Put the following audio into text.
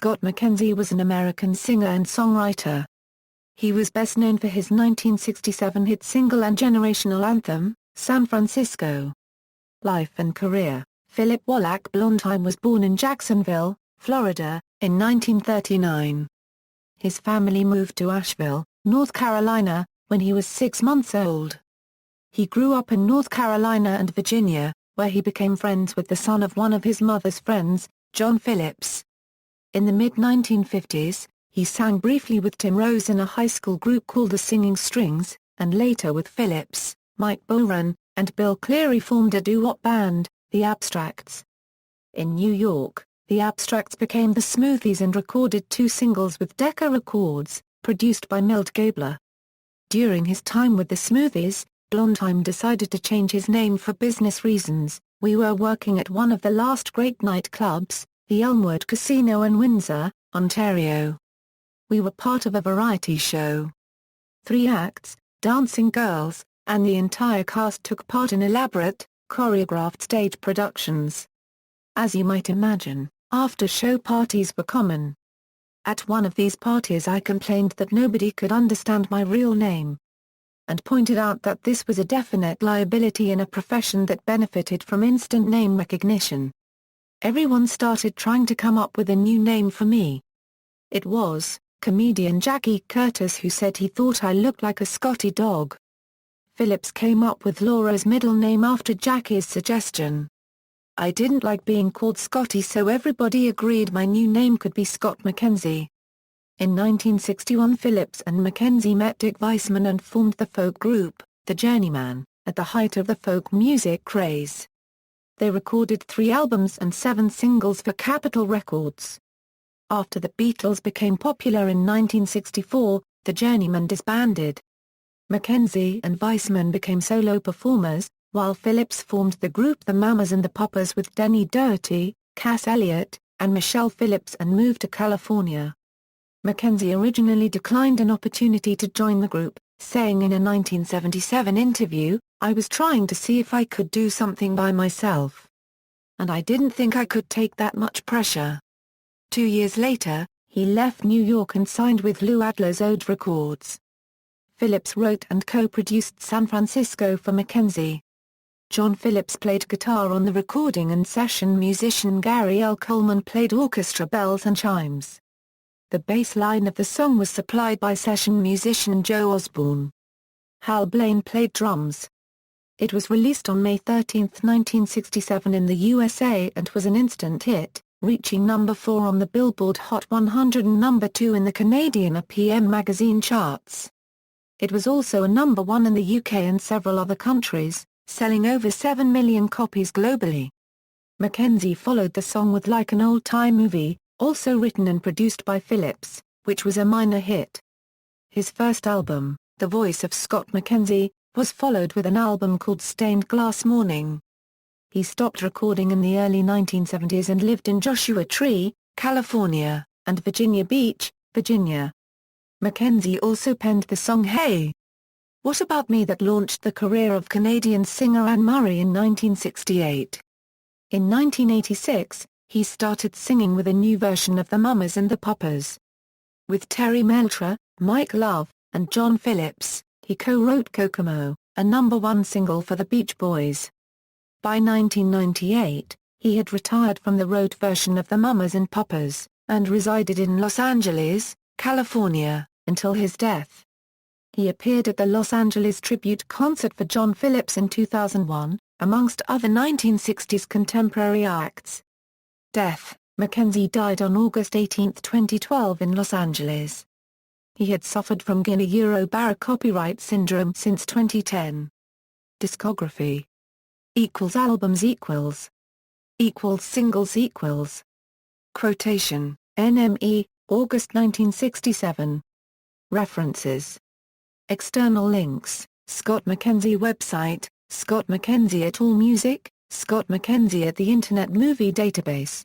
Scott McKenzie was an American singer and songwriter. He was best known for his 1967 hit single and generational anthem, San Francisco. Life and career. Philip Wallach Blondheim was born in Jacksonville, Florida, in 1939. His family moved to Asheville, North Carolina, when he was 6 months old. He grew up in North Carolina and Virginia, where he became friends with the son of one of his mother's friends, John Phillips. In the mid-1950s, he sang briefly with Tim Rose in a high school group called the Singing Strings, and later with Phillips, Mike Boran, and Bill Cleary formed a doo-wop band, The Abstracts. In New York, The Abstracts became the Smoothies and recorded 2 singles with Decca Records, produced by Milt Gabler. During his time with the Smoothies, Blondheim decided to change his name for business reasons. "We were working at one of the last great nightclubs, the Elmwood Casino in Windsor, Ontario. We were part of a variety show. 3 acts, dancing girls, and the entire cast took part in elaborate, choreographed stage productions. As you might imagine, after-show parties were common. At one of these parties I complained that nobody could understand my real name, and pointed out that this was a definite liability in a profession that benefited from instant name recognition. Everyone started trying to come up with a new name for me. It was comedian Jackie Curtis who said he thought I looked like a Scotty dog. Phillips came up with Laura's middle name after Jackie's suggestion. I didn't like being called Scotty, so everybody agreed my new name could be Scott McKenzie." In 1961, Phillips and McKenzie met Dick Weissman and formed the folk group, The Journeyman, at the height of the folk music craze. They recorded 3 albums and 7 singles for Capitol Records. After the Beatles became popular in 1964, The Journeyman disbanded. McKenzie and Weissman became solo performers, while Phillips formed the group The Mamas and the Papas with Denny Doherty, Cass Elliot, and Michelle Phillips and moved to California. McKenzie originally declined an opportunity to join the group, saying in a 1977 interview, "I was trying to see if I could do something by myself. And I didn't think I could take that much pressure." 2 years later, he left New York and signed with Lou Adler's Ode Records. Phillips wrote and co-produced San Francisco for McKenzie. John Phillips played guitar on the recording and session musician Gary L. Coleman played orchestra bells and chimes. The bass line of the song was supplied by session musician Joe Osborne. Hal Blaine played drums. It was released on May 13, 1967 in the USA and was an instant hit, reaching number 4 on the Billboard Hot 100 and number 2 in the Canadian RPM magazine charts. It was also a number 1 in the UK and several other countries, selling over 7 million copies globally. McKenzie followed the song with Like an Old-Time Movie, also written and produced by Phillips, which was a minor hit. His first album, The Voice of Scott McKenzie, was followed with an album called Stained Glass Morning. He stopped recording in the early 1970s and lived in Joshua Tree, California, and Virginia Beach, Virginia. McKenzie also penned the song Hey! What About Me that launched the career of Canadian singer Anne Murray in 1968. In 1986, he started singing with a new version of The Mamas and the Papas. With Terry Melcher, Mike Love, and John Phillips, he co-wrote Kokomo, a number 1 single for the Beach Boys. By 1998, he had retired from the road version of The Mamas and Papas, and resided in Los Angeles, California, until his death. He appeared at the Los Angeles tribute concert for John Phillips in 2001, amongst other 1960s contemporary acts. Death: McKenzie died on August 18, 2012 in Los Angeles. He had suffered from Guillain-Barré copyright syndrome since 2010. Discography =albums =singles Quotation: NME, August 1967. References. External links: Scott McKenzie website, Scott McKenzie at AllMusic, Scott McKenzie at the Internet Movie Database.